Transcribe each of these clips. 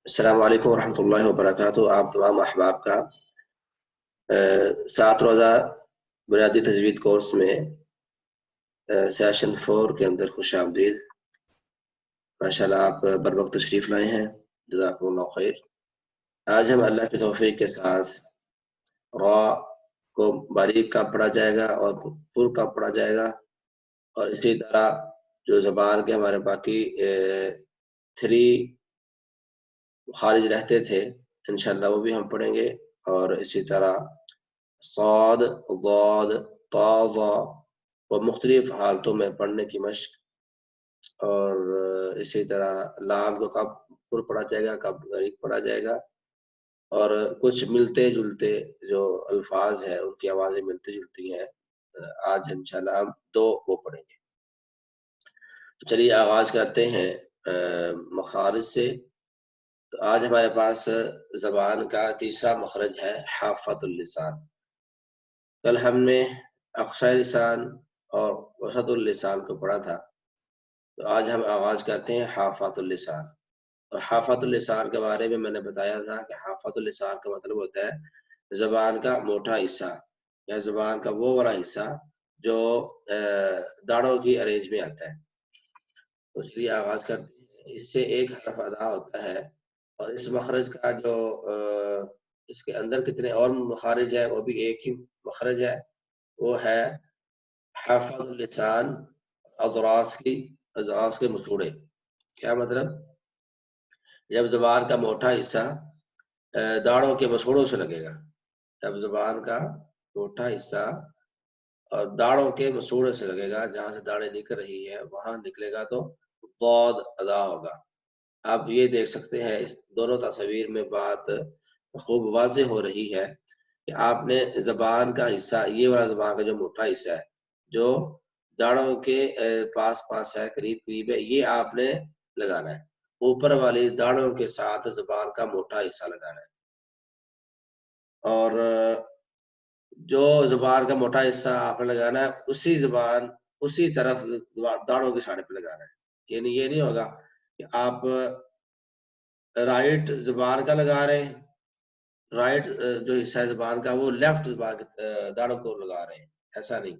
السلام علیکم ورحمۃ اللہ وبرکاتہ۔ آپ تمام احباب کا 7 روزہ بنیادی تجوید کورس میں سیشن 4 کے اندر خوش آمدید۔ ماشاءاللہ آپ بر وقت تشریف لائے ہیں، جزاکم اللہ خیر۔ آج ہم اللہ کی توفیق کے ساتھ را کو باریک کا پڑھا جائے گا اور پر کا پڑھا جائے گا، اور اسی طرح جو زبان کے ہمارے باقی 3 خارج رہتے تھے انشاءاللہ وہ بھی ہم پڑھیں گے، اور اسی طرح صاد، ضاد، طا، ظا و مختلف حالتوں میں پڑھنے کی مشق، اور اسی طرح لام کو کب پر پڑھا جائے گا، کب غریب پڑھا جائے گا، اور کچھ ملتے جلتے جو الفاظ ہیں ان کی آوازیں ملتی جلتی ہیں۔ آج انشاءاللہ ہم 2 وہ پڑھیں گے۔ تو چلیے آغاز کرتے ہیں مخارج سے۔ تو آج ہمارے پاس زبان کا تیسرا مخرج ہے حافۃ اللسان۔ کل ہم نے اقصی لسان اور وسط اللسان کو پڑھا تھا، تو آج ہم آغاز کرتے ہیں حافۃ اللسان۔ اور حافۃ اللسان کے بارے میں نے بتایا تھا کہ حافۃ اللسان کا مطلب ہوتا ہے زبان کا موٹا حصہ، یا زبان کا وہ والا حصہ جو داڑھوں کی ارینج میں آتا ہے۔ تو اس لیے آغاز کرتے ہیں، اس سے ایک حرف ادا ہوتا ہے، اور اس مخرج کا جو اس کے اندر کتنے اور مخارج ہے وہ بھی ایک ہی مخرج ہے، وہ ہے حافظ اللسان اضراس کے مسوڑے۔ کیا مطلب؟ جب زبان کا موٹا حصہ داڑھوں کے مسوڑوں سے لگے گا، جب زبان کا موٹا حصہ اور داڑھوں کے مسوڑے سے لگے گا، جہاں سے داڑھیں نکل رہی ہے وہاں نکلے گا تو ضاد ادا ہوگا۔ آپ یہ دیکھ سکتے ہیں اس دونوں تصویر میں بات خوب واضح ہو رہی ہے کہ آپ نے زبان کا حصہ، یہ والا زبان کا جو موٹا حصہ ہے جو داڑھوں کے پاس ہے، قریب ہے، یہ آپ نے لگانا ہے۔ اوپر والی داڑھوں کے ساتھ زبان کا موٹا حصہ لگانا ہے، اور جو زبان کا موٹا حصہ آپ نے لگانا ہے اسی طرف داڑھوں کے ساڑے پہ لگانا ہے۔ یعنی یہ نہیں ہوگا کہ آپ رائٹ زبان کا لگا رہے ہیں، رائٹ جو حصہ ہے زبان کا وہ لیفٹ زبان کے داڑھوں کو لگا رہے ہیں، ایسا نہیں۔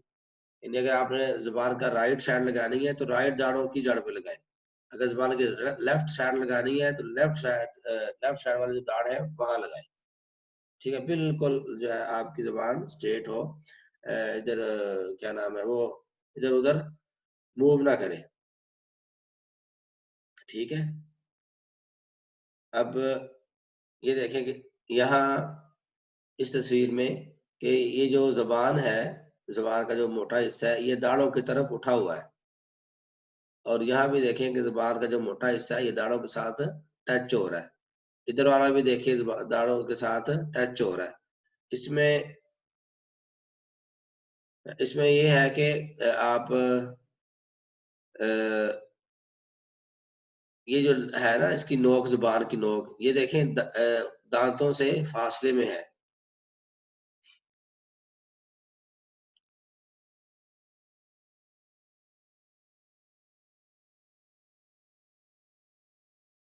یعنی اگر آپ نے زبان کا رائٹ سائڈ لگانی ہے تو رائٹ داڑھوں کی جڑ پہ لگائیں، اگر زبان کی لیفٹ سائڈ لگانی ہے تو لیفٹ سائڈ والی جو داڑھ ہے وہاں لگائیں۔ ٹھیک ہے، بالکل جو ہے آپ کی زبان اسٹریٹ ہو، ادھر کیا نام ہے وہ ادھر ادھر موو نہ کرے۔ ٹھیک ہے، اب یہ دیکھیں کہ یہاں اس تصویر میں کہ یہ جو زبان ہے، زبان کا جو موٹا حصہ ہے یہ داڑھوں کی طرف اٹھا ہوا ہے، اور یہاں بھی دیکھیں کہ زبان کا جو موٹا حصہ ہے یہ داڑھوں کے ساتھ ٹچ ہو رہا ہے۔ ادھر والا بھی دیکھیے داڑھوں کے ساتھ ٹچ ہو رہا ہے۔ اس میں یہ ہے کہ آپ یہ جو ہے نا اس کی نوک، زبان کی نوک، یہ دیکھیں دانتوں سے فاصلے میں ہے۔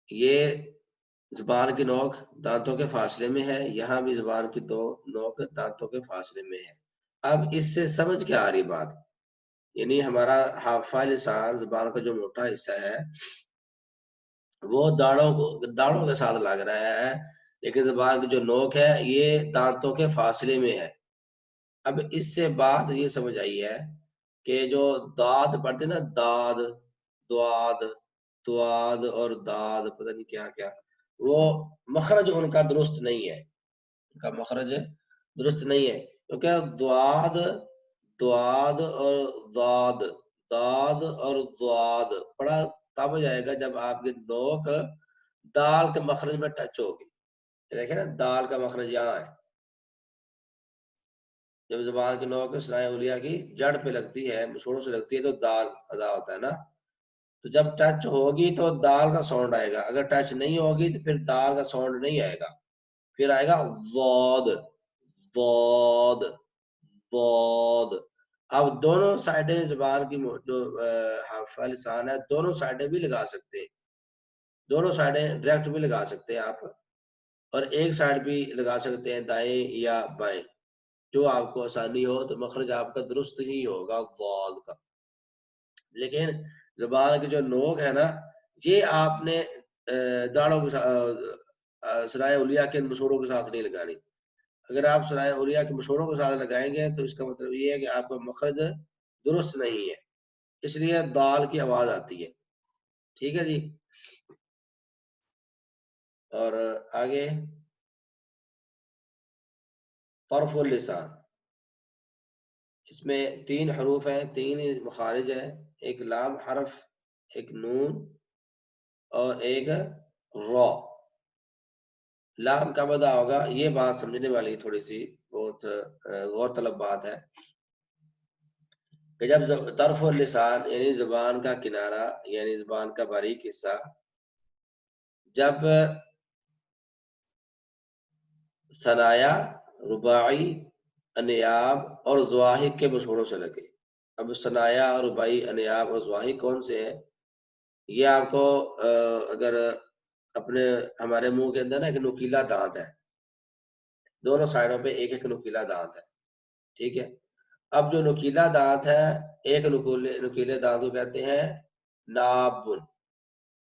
یہ زبان کی نوک دانتوں کے فاصلے میں ہے، یہاں بھی زبان کی نوک دانتوں کے فاصلے میں ہے۔ اب اس سے سمجھ کے آ رہی بات، یعنی ہمارا حافظ لسان زبان کا جو موٹا حصہ ہے وہ داڑھوں کے ساتھ لگ رہا ہے، لیکن زبان کی جو نوک ہے یہ دانتوں کے فاصلے میں ہے۔ اب اس سے بات یہ سمجھ آئی ہے کہ جو داد پڑھتے نا، داد، دواد، تواد اور داد، پتہ نہیں کیا کیا، وہ مخرج ان کا درست نہیں ہے، ان کا مخرج درست نہیں ہے، کیونکہ دواد اور داد اور دواد پڑھا تب جائے گا جب آپ کی نوک دال کے مخرج میں ٹچ ہوگی۔ دیکھیں نا، دال کا مخرج یہاں ہے، جب زبان کی نوک سنائے اولیاء کی جڑ پہ لگتی ہے، مسوڑوں سے لگتی ہے تو دال ادا ہوتا ہے نا۔ تو جب ٹچ ہوگی تو دال کا ساؤنڈ آئے گا، اگر ٹچ نہیں ہوگی تو پھر دال کا ساؤنڈ نہیں آئے گا، پھر آئے گا ضاد، ضاد، ضاد۔ اب دونوں سائڈیں زبان کی جو حافظ لسان ہے دونوں سائڈیں بھی لگا سکتے ہیں، دونوں سائڈیں ڈائریکٹ بھی لگا سکتے ہیں آپ، اور ایک سائڈ بھی لگا سکتے ہیں دائیں یا بائیں، جو آپ کو آسانی ہو، تو مخرج آپ کا درست ہی ہوگا ضاد کا۔ لیکن زبان کی جو نوک ہے نا، یہ آپ نے داڑوں کے ساتھ سرائے اولیاء کے مشوروں کے ساتھ نہیں لگانی۔ اگر آپ سرائے اولیاء کے مشوروں کے ساتھ لگائیں گے تو اس کا مطلب یہ ہے کہ آپ کا مخرج درست نہیں ہے، اس لیے دال کی آواز آتی ہے۔ ٹھیک ہے جی، اور آگے طرف اللسان، اس میں 3 حروف ہیں، 3 مخارج ہیں، ایک لام حرف، ایک نون اور ایک را۔ لام کا ادا ہوگا، یہ بات سمجھنے والی تھوڑی سی بہت غور طلب بات ہے کہ جب طرف اللسان یعنی زبان کا کنارہ، یعنی زبان کا باریک حصہ، جب ثنایا، رباعی، انیاب اور ضواحک کے مشوروں سے لگے۔ اب ثنایا، رباعی، انیاب اور ضواحک کون سے ہیں؟ یہ آپ کو اگر اپنے ہمارے منہ کے اندر نا ایک نکیلا دانت ہے، دونوں سائڈوں پہ ایک ایک نکیلا دانت ہے، ٹھیک ہے۔ اب جو نکیلا دانت ہے، ایک نکیلے دانت کو کہتے ہیں نابن،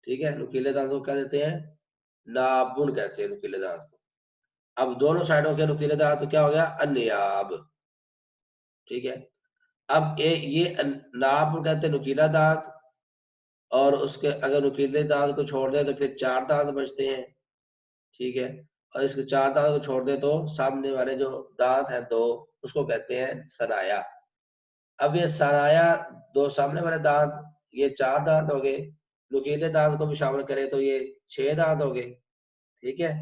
ٹھیک ہے، نکیلے دانت کو کیا دیتے ہیں؟ نابن کہتے ہیں نکیلے دانت کو۔ اب دونوں سائڈوں کے نکیلے دانت تو کیا ہو گیا؟ انیاب، ٹھیک ہے۔ اب یہ نابن کہتے ہیں نکیلا دانت، اور اس کے اگر نکیلے دانت کو چھوڑ دیں تو پھر 4 دانت بچتے ہیں، ٹھیک ہے۔ اور اس کے 4 دانت کو چھوڑ دیں تو سامنے والے جو دانت ہیں 2، اس کو کہتے ہیں ثنایا۔ اب یہ ثنایا، 2 سامنے والے دانت، یہ 4 دانت ہو گئے، نکیلے دانت کو بھی شامل کرے تو یہ 6 دانت ہو گئے، ٹھیک ہے۔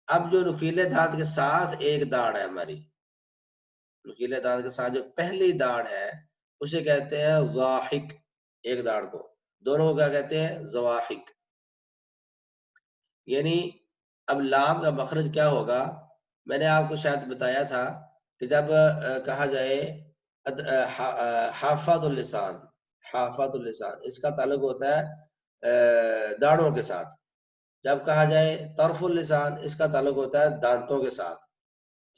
اب جو نکیلے دانت کے ساتھ ایک داڑ ہے ہماری، نکیلے دانت کے ساتھ جو پہلی داڑ ہے اسے کہتے ہیں ضاحک، ایک داڑ کو، دونوں کو کیا کہتے ہیں؟ ضواحک۔ یعنی اب لام کا مخرج کیا ہوگا؟ میں نے آپ کو شاید بتایا تھا کہ جب کہا جائے حافظ اللسان، حافظ اللسان، اس کا تعلق ہوتا ہے داڑوں کے ساتھ۔ جب کہا جائے طرف اللسان، اس کا تعلق ہوتا ہے دانتوں کے ساتھ،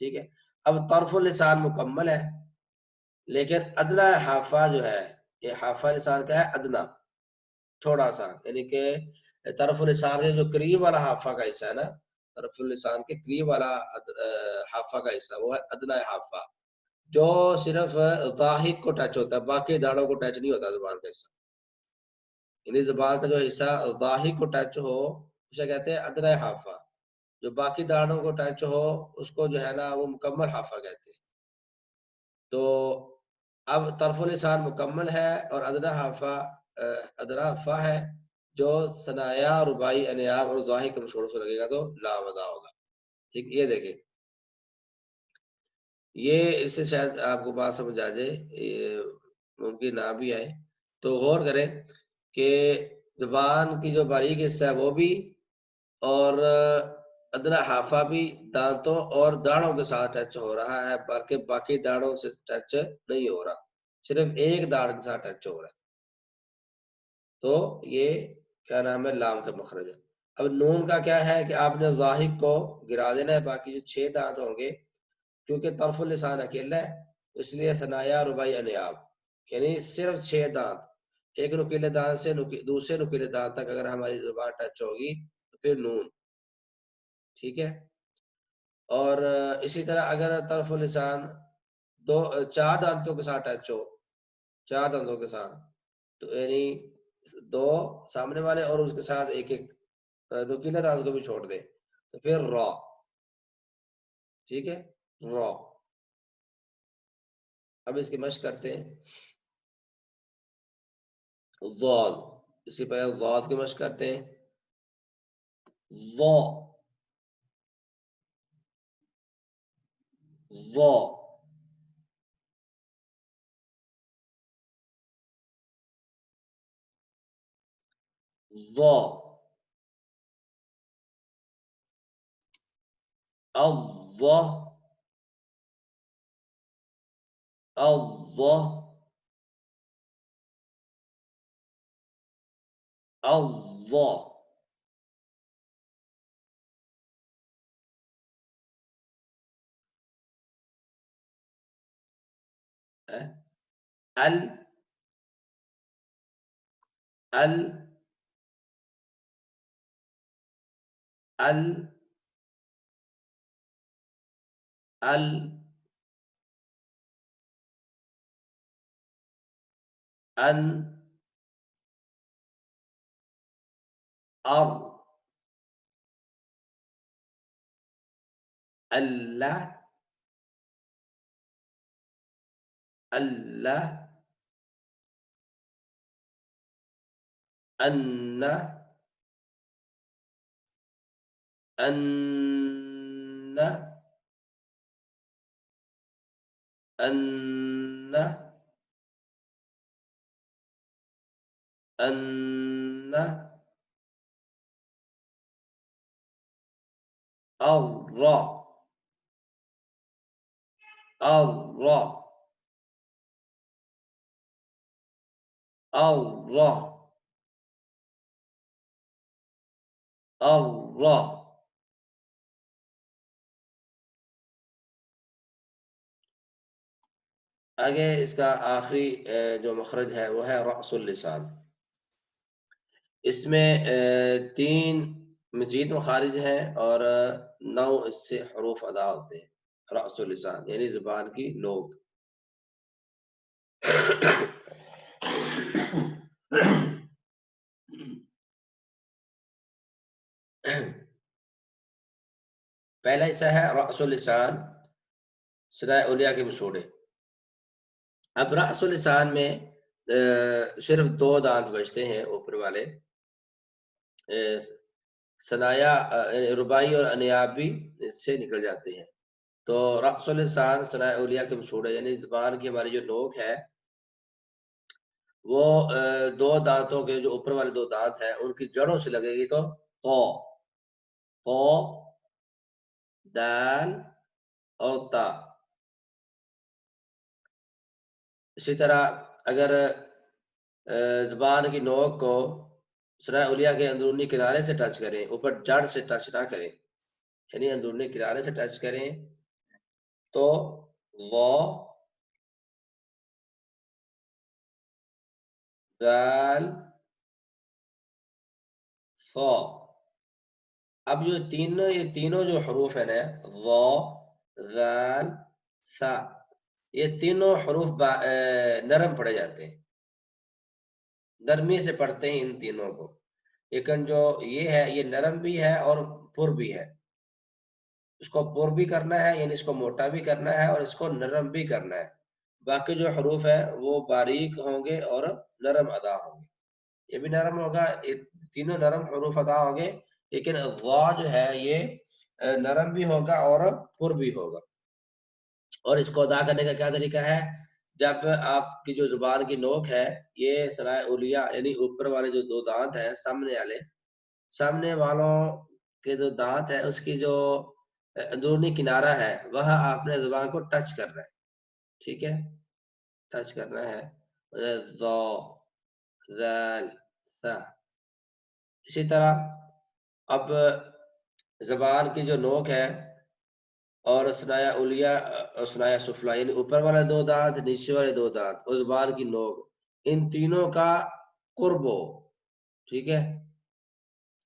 ٹھیک ہے۔ اب طرف اللسان مکمل ہے، لیکن ادنا حافہ جو ہے، یہ حافہ لسان کا ہے ادنا، تھوڑا سا، یعنی کہ طرف اللسان کے جو قریب والا حافہ کا حصہ ہے نا، طرف اللسان کے قریب والا حافہ کا حصہ، وہ ہے ادنا حافہ، جو صرف ضاحک کو ٹچ ہوتا ہے، باقی داڑوں کو ٹچ نہیں ہوتا زبان کا حصہ۔ یعنی زبان کا جو حصہ ضاحک کو ٹچ ہو اسے کہتے ہیں ادنا حافہ، جو باقی داڑوں کو ٹچ ہو اس کو جو ہے نا وہ مکمل حافہ کہتے ہیں۔ تو اب طرف اللسان مکمل ہے اور ادنا حافہ ہے، جو ثنایا، رباعی، انیاب اور ضواحک کے مشوروں سے لگے گا تو لام ادا ہوگا، ٹھیک۔ یہ دیکھیں، یہ اس سے شاید آپ کو بات سمجھ آ جائے، ممکن نہ بھی آئے، تو غور کریں کہ زبان کی جو باریک حصہ ہے وہ بھی، اور ادنا حافہ بھی دانتوں اور داڑوں کے ساتھ ٹچ ہو رہا ہے، بلکہ باقی داڑوں سے ٹچ نہیں ہو رہا، صرف ایک داڑ کے ساتھ ٹچ ہو رہا ہے، تو یہ کیا نام ہے؟ لام کا مخرج ہے۔ اب نون کا کیا ہے کہ آپ نے ضاحک کو گرا دینا ہے، باقی جو 6 دانت ہوں گے، کیونکہ طرف اللسان اکیلا ہے اس لیے ثنایا، رباعی، انیاب، یعنی صرف 6 دانت، ایک نکیلے دانت سے دوسرے نکیلے دانت تک اگر ہماری زبان ٹچ ہوگی تو پھر نون، ٹھیک ہے۔ اور اسی طرح اگر طرف اللسان 4 دانتوں کے ساتھ ٹچ ہو، 4 دانتوں کے ساتھ، تو یعنی 2 سامنے والے اور اس کے ساتھ ایک ایک نکیلے دانت کو بھی چھوڑ دے تو پھر را، ٹھیک ہے، را۔ اب اس کی مشق کرتے ہیں، ضاد، اسی پر ضاد کی مشق کرتے ہیں، ضا، ضا، ضا، الضا، الضا، الضا، ال ال ال ال ان ار اللہ اللہ ان ان ان ان الرا الرا الرا الرا آگے اس کا آخری جو مخرج ہے وہ ہے رأس اللسان. اس میں 3 مزید مخارج ہیں اور 9 اس سے حروف ادا ہوتے ہیں. رأس اللسان یعنی زبان کی نوک. پہلا حصہ ہے رأس اللسان صدائے اولیاء کے مسوڑے. اب رأس اللسان میں صرف 2 دانت بچتے ہیں اوپر والے. ثنایا رباعی اور انیاب بھی اس سے نکل جاتے ہیں. تو رأس اللسان ثنایا اولیاء کے مسوڑے یعنی زبان کی ہماری جو نوک ہے وہ 2 دانتوں کے جو اوپر والے 2 دانت ہیں ان کی جڑوں سے لگے گی. تو دال اور تا. اسی طرح اگر زبان کی نوک کو ثنایا اولیاء کے اندرونی کنارے سے ٹچ کریں, اوپر جڑ سے ٹچ نہ کریں, یعنی اندرونی کنارے سے ٹچ کریں تو دال صا. اب یہ تینوں جو حروف ہیں نا ضا ذال سا, یہ تینوں حروف نرم پڑے جاتے ہیں, نرمی سے پڑھتے ہیں ان تینوں کو. لیکن جو یہ ہے یہ نرم بھی ہے اور پر بھی ہے. اس کو پر بھی کرنا ہے یعنی اس کو موٹا بھی کرنا ہے اور اس کو نرم بھی کرنا ہے. باقی جو حروف ہے وہ باریک ہوں گے اور نرم ادا ہوں گے. یہ بھی نرم ہوگا, تینوں نرم حروف ادا ہوں گے, لیکن ضا جو ہے یہ نرم بھی ہوگا اور پر بھی ہوگا. اور اس کو ادا کرنے کا کیا طریقہ ہے؟ جب آپ کی جو زبان کی نوک ہے یہ ثنایا اولیاء یعنی اوپر والے جو 2 دانت ہیں سامنے والوں کے جو دانت ہے اس کی جو اندرونی کنارہ ہے وہاں آپ نے زبان کو ٹچ کرنا ہے. ٹھیک ہے, ٹچ کرنا ہے. ضا ذال سا. اسی طرح اب زبان کی جو نوک ہے اور ثنایا اولیاء اور ثنایا سفلی یعنی اوپر والے 2 دانت نیچے والے 2 دانت اور زبان کی نوک ان تینوں کا قرب ہو. ٹھیک ہے,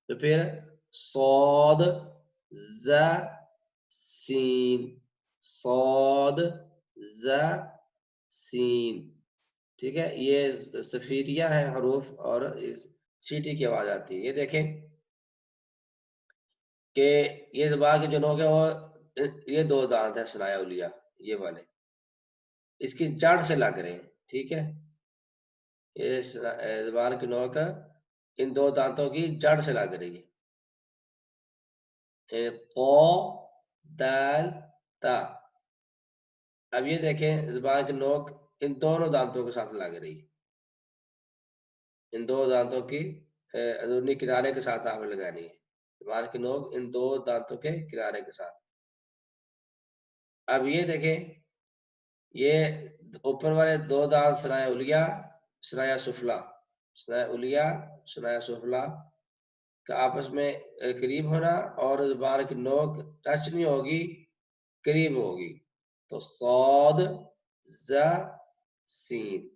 تو پھر صاد ز سین صاد ز سین. ٹھیک ہے, یہ صفیریہ ہے حروف اور سیٹی کی آواز آتی ہے. یہ دیکھیں کہ یہ زبان کی جو نوک ہے وہ یہ 2 دانت ہے ثنایا اولیاء یہ والے, اس کی جڑ سے لگ رہے ہیں. ٹھیک ہے, یہ زبان کی نوک ان 2 دانتوں کی جڑ سے لگ رہی ہے. قو دال تا. اب یہ دیکھیں زبان کی نوک ان دونوں دانتوں کے ساتھ لگ رہی ہے, ان 2 دانتوں کی اندرونی کنارے کے ساتھ آپ لگانی ہے. زبان کی نوک ان 2 دانتوں کے کنارے کے ساتھ. اب یہ دیکھیں یہ اوپر والے 2 دانت ثنایا اولیاء ثنایا سفلی ثنایا اولیاء ثنایا سفلی کا آپس میں قریب ہونا اور زبان کی نوک ٹچ نہیں ہوگی, قریب ہوگی. تو صاد ز سین.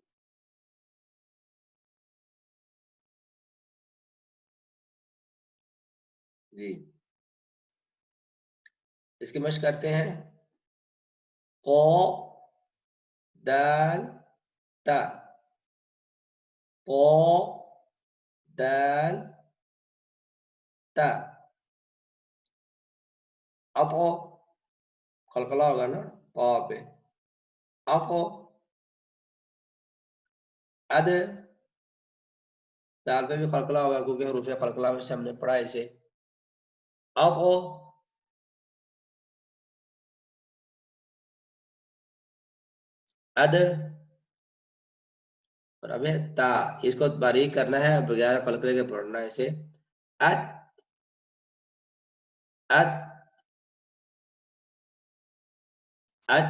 جی اس کی مشق کرتے ہیں. قو دال تا. قو دال تا. اطو قلقلہ ہوگا نا قا پہ. اطو. اد دال پہ بھی قلقلہ ہوگا کیونکہ حروف قلقلہ میں سے ہم نے پڑھا اسے. اطو. اد. اور اب تا اس کو باریک کرنا ہے بغیر قلقلے کے پڑھنا ہے اسے. ات ات ات.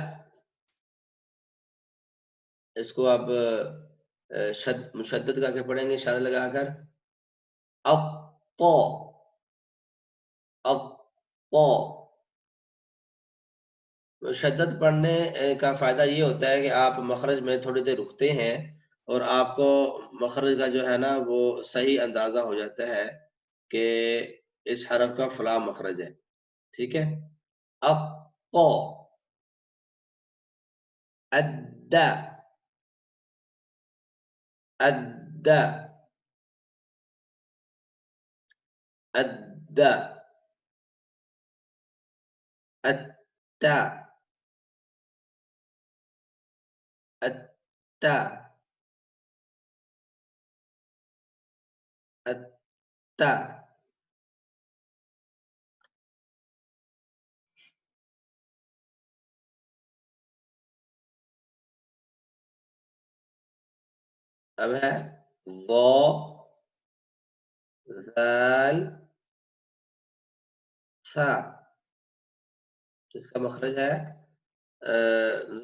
اس کو آپ مشدد کر کے پڑھیں گے شاد لگا کر. اطو اطو. مشدد پڑھنے کا فائدہ یہ ہوتا ہے کہ آپ مخرج میں تھوڑی دیر رکتے ہیں اور آپ کو مخرج کا جو ہے نا وہ صحیح اندازہ ہو جاتا ہے کہ اس حرف کا فلاں مخرج ہے. ٹھیک ہے. اطو. ادا ادا ادا. اتا اتا اتا. اب ہے ضو ذال ثا. اس کا مخرج ہے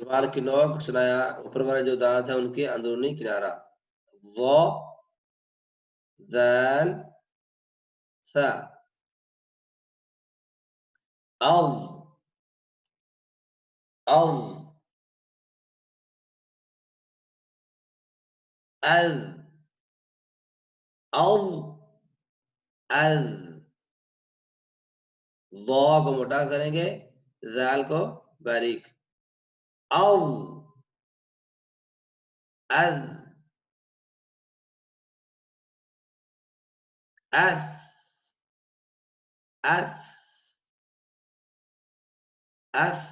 زبان کی نوک سنایا اوپر والے جو دانت ہیں ان کے اندرونی کنارہ. ضو ذال ثا. اض اض اذ اض اذ. ضو کو موٹا کریں گے ذال کو باریک. اض اذ اث اث اث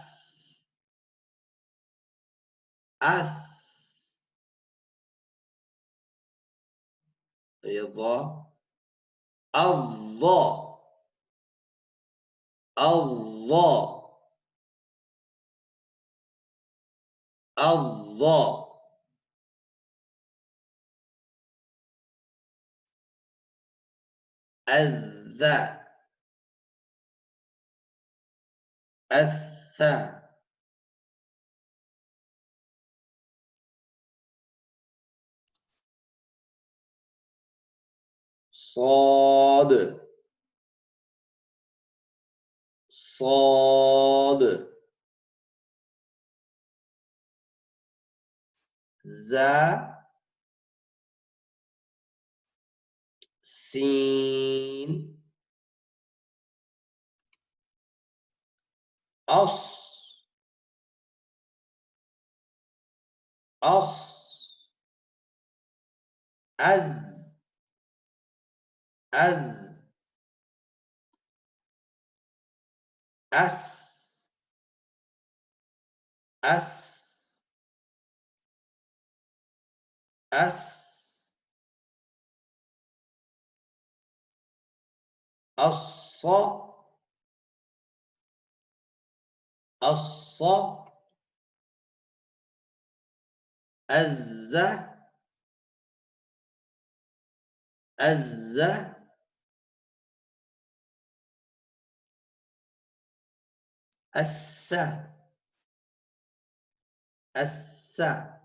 اث. الضا. الضا الضا الضا. الذا الثا. صاد صاد. زا سين. أص أص. أز أز. أس أس أس. الص الص. أز أز. أس أس.